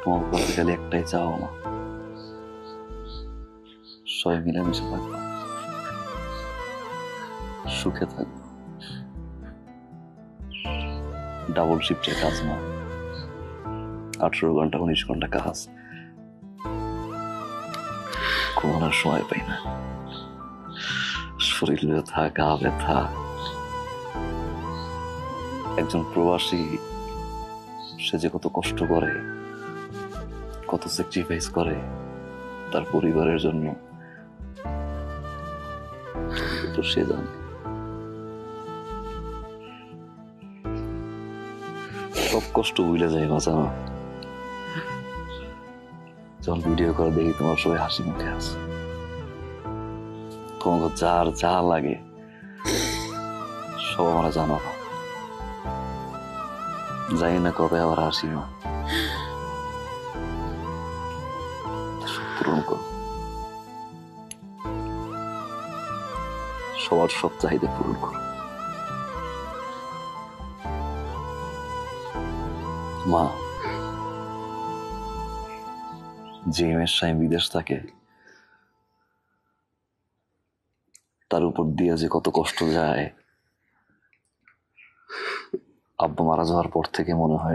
তোমার কাছে খালি একটাই চাও মা, সবাই মিলেমিশে থাকবো, সুখে থাকবো। ডাবল শিফটের কাজ না, 18 ঘন্টা 19 ঘন্টা কাজ, ঘুমানোর সময় পাই না, শরীর ব্যথা, গা ব্যথা। একজন প্রবাসী সে যে কত কষ্ট করে, কত স্যাক্রিফাইস করে তার পরিবারের জন্য, তো সে জানে। সব কষ্ট ভুলে যায় বাঁচানো, যখন ভিডিও করে দেখি তোমার সবাই হাসি মুখে আছে, তোমাকে যার যা লাগে সব আমরা জানো না। জানি না কবে আবার হাসি মা, সব পূরণ করো, সবার সব চাহিদা পূরণ করো মা। যে মেয়ের স্বামী বিদেশ থাকে তার উপর দিয়ে যে কত কষ্ট যায়, আব্বা মারা যাওয়ার পর থেকে মনে হয়